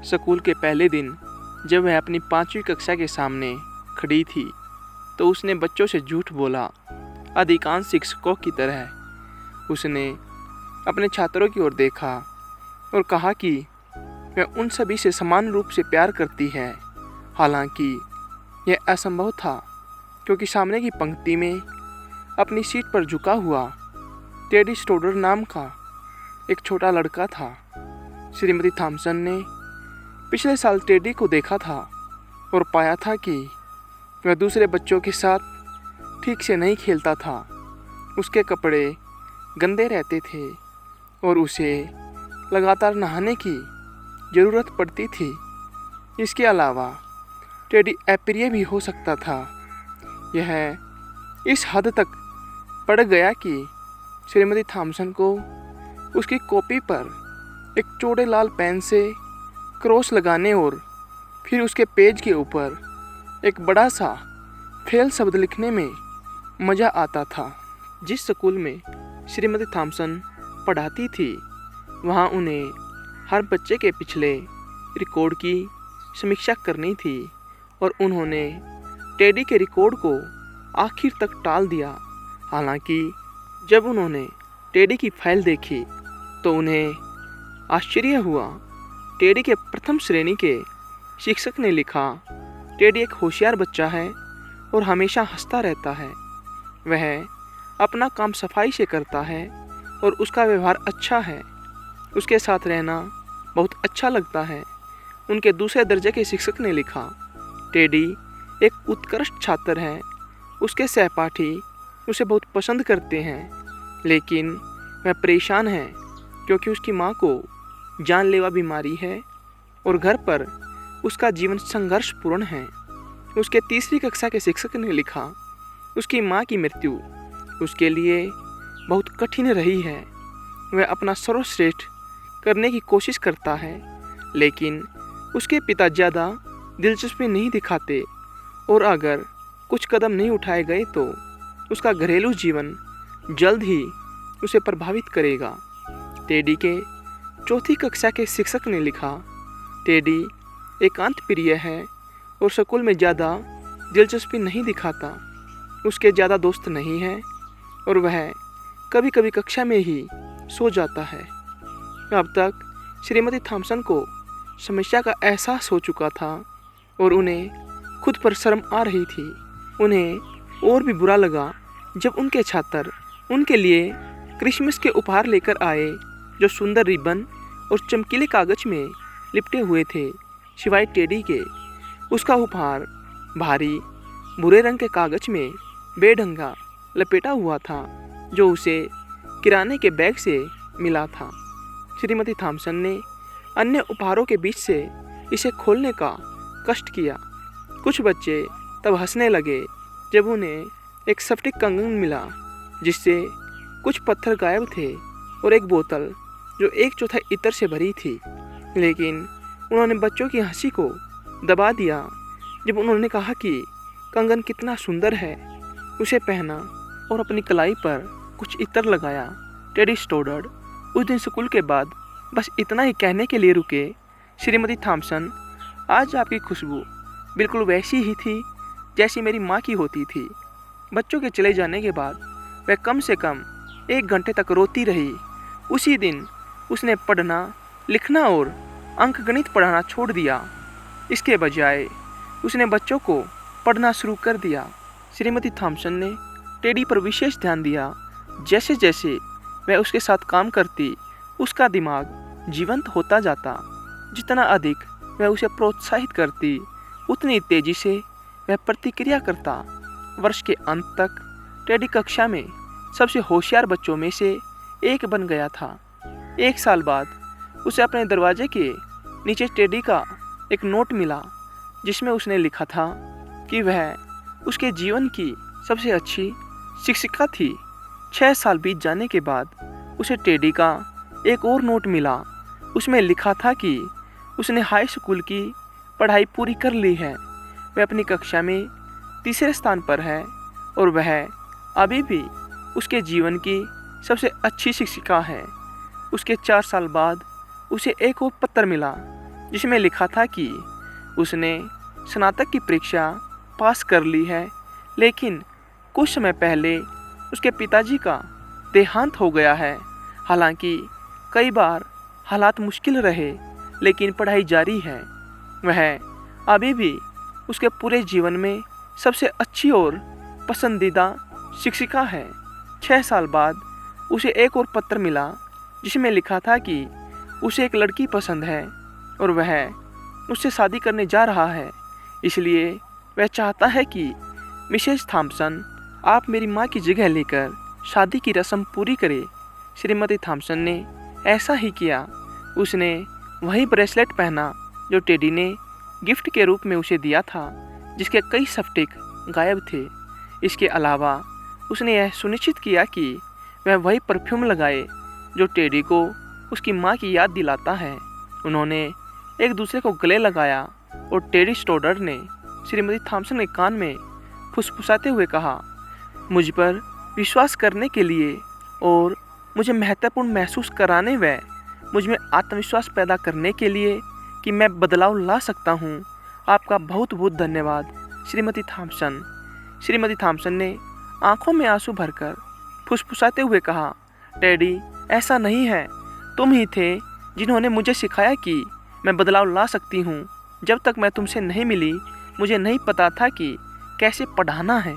School के पहले दिन जब वह अपनी 5वीं कक्षा के सामने खड़ी थी तो उसने बच्चों से झूठ बोला। अधिकांश शिक्षकों की तरह उसने अपने छात्रों की ओर देखा और कहा कि वह उन सभी से समान रूप से प्यार करती है। हालांकि यह असंभव था, क्योंकि सामने की पंक्ति में अपनी सीट पर झुका हुआ टेडी स्टोडर नाम का एक छोटा लड़का था। श्रीमती थॉम्सन ने पिछले साल टेडी को देखा था और पाया था कि वह दूसरे बच्चों के साथ ठीक से नहीं खेलता था। उसके कपड़े गंदे रहते थे और उसे लगातार नहाने की ज़रूरत पड़ती थी। इसके अलावा टेडी अप्रिय भी हो सकता था। यह इस हद तक बढ़ गया कि श्रीमती थॉम्सन को उसकी कॉपी पर एक चौड़े लाल पेन से क्रॉस लगाने और फिर उसके पेज के ऊपर एक बड़ा सा फेल शब्द लिखने में मज़ा आता था। जिस स्कूल में श्रीमती थॉम्सन पढ़ाती थी वहाँ उन्हें हर बच्चे के पिछले रिकॉर्ड की समीक्षा करनी थी और उन्होंने टेडी के रिकॉर्ड को आखिर तक टाल दिया। हालांकि जब उन्होंने टेडी की फाइल देखी तो उन्हें आश्चर्य हुआ। टेडी के प्रथम श्रेणी के शिक्षक ने लिखा, टेडी एक होशियार बच्चा है और हमेशा हंसता रहता है। वह अपना काम सफाई से करता है और उसका व्यवहार अच्छा है। उसके साथ रहना बहुत अच्छा लगता है। उनके दूसरे दर्जे के शिक्षक ने लिखा, टेडी एक उत्कृष्ट छात्र है। उसके सहपाठी उसे बहुत पसंद करते हैं, लेकिन वह परेशान है क्योंकि उसकी माँ को जानलेवा बीमारी है और घर पर उसका जीवन संघर्षपूर्ण है। उसके तीसरी कक्षा के शिक्षक ने लिखा, उसकी माँ की मृत्यु उसके लिए बहुत कठिन रही है। वह अपना सर्वश्रेष्ठ करने की कोशिश करता है, लेकिन उसके पिता ज़्यादा दिलचस्पी नहीं दिखाते और अगर कुछ कदम नहीं उठाए गए तो उसका घरेलू जीवन जल्द ही उसे प्रभावित करेगा। टेडी के चौथी कक्षा के शिक्षक ने लिखा, टेडी एकांत प्रिय है और स्कूल में ज़्यादा दिलचस्पी नहीं दिखाता। उसके ज़्यादा दोस्त नहीं हैं और वह कभी कभी कक्षा में ही सो जाता है। अब तक श्रीमती थॉम्सन को समस्या का एहसास हो चुका था और उन्हें खुद पर शर्म आ रही थी। उन्हें और भी बुरा लगा जब उनके छात्र उनके लिए क्रिसमस के उपहार लेकर आए, जो सुंदर रिबन और चमकीले कागज में लिपटे हुए थे। सिवाय टेडी के उसका उपहार भारी भूरे रंग के कागज में बेढंगा लपेटा हुआ था, जो उसे किराने के बैग से मिला था। श्रीमती थॉम्सन ने अन्य उपहारों के बीच से इसे खोलने का कष्ट किया। कुछ बच्चे तब हंसने लगे जब उन्हें एक स्फटिक कंगन मिला जिससे कुछ पत्थर गायब थे और एक बोतल जो 1/4 इत्र से भरी थी। लेकिन उन्होंने बच्चों की हंसी को दबा दिया जब उन्होंने कहा कि कंगन कितना सुंदर है। उसे पहना और अपनी कलाई पर कुछ इत्र लगाया। टेडी स्टोडर उस दिन स्कूल के बाद बस इतना ही कहने के लिए रुके, श्रीमती थॉम्सन, आज आपकी खुशबू बिल्कुल वैसी ही थी जैसी मेरी माँ की होती थी। बच्चों के चले जाने के बाद वह कम से कम 1 घंटे तक रोती रही। उसी दिन उसने पढ़ना, लिखना और अंकगणित पढ़ाना छोड़ दिया। इसके बजाय उसने बच्चों को पढ़ना शुरू कर दिया। श्रीमती थॉम्सन ने टेडी पर विशेष ध्यान दिया। जैसे जैसे वह उसके साथ काम करती, उसका दिमाग जीवंत होता जाता। जितना अधिक वह उसे प्रोत्साहित करती, उतनी तेजी से वह प्रतिक्रिया करता। वर्ष के अंत तक टेडी कक्षा में सबसे होशियार बच्चों में से एक बन गया था। 1 साल बाद उसे अपने दरवाजे के नीचे टेडी का एक नोट मिला जिसमें उसने लिखा था कि वह उसके जीवन की सबसे अच्छी शिक्षिका थी। 6 साल बीत जाने के बाद उसे टेडी का एक और नोट मिला। उसमें लिखा था कि उसने हाई स्कूल की पढ़ाई पूरी कर ली है। वह अपनी कक्षा में तीसरे स्थान पर है और वह अभी भी उसके जीवन की सबसे अच्छी शिक्षिका है। उसके 4 साल बाद उसे एक और पत्र मिला जिसमें लिखा था कि उसने स्नातक की परीक्षा पास कर ली है, लेकिन कुछ समय पहले उसके पिताजी का देहांत हो गया है। हालांकि कई बार हालात मुश्किल रहे, लेकिन पढ़ाई जारी है। वह अभी भी उसके पूरे जीवन में सबसे अच्छी और पसंदीदा शिक्षिका है। 6 साल बाद उसे एक और पत्र मिला जिसमें लिखा था कि उसे एक लड़की पसंद है और वह उससे शादी करने जा रहा है। इसलिए वह चाहता है कि मिसेस थॉम्पसन, आप मेरी माँ की जगह लेकर शादी की रस्म पूरी करें। श्रीमती थॉम्पसन ने ऐसा ही किया। उसने वही ब्रेसलेट पहना जो टेडी ने गिफ्ट के रूप में उसे दिया था, जिसके कई स्फटिक गायब थे। इसके अलावा उसने यह सुनिश्चित किया कि वह वही परफ्यूम लगाए जो टेडी को उसकी माँ की याद दिलाता है। उन्होंने एक दूसरे को गले लगाया और टेडी स्टोडर ने श्रीमती थॉम्पसन के कान में फुसफुसाते हुए कहा, मुझ पर विश्वास करने के लिए और मुझे महत्वपूर्ण महसूस कराने व मुझ में आत्मविश्वास पैदा करने के लिए कि मैं बदलाव ला सकता हूँ, आपका बहुत बहुत धन्यवाद श्रीमती थॉम्पसन। श्रीमती थॉम्पसन ने आंखों में आंसू भरकर फुसफुसाते हुए कहा, टेडी, ऐसा नहीं है। तुम ही थे जिन्होंने मुझे सिखाया कि मैं बदलाव ला सकती हूँ। जब तक मैं तुमसे नहीं मिली, मुझे नहीं पता था कि कैसे पढ़ाना है।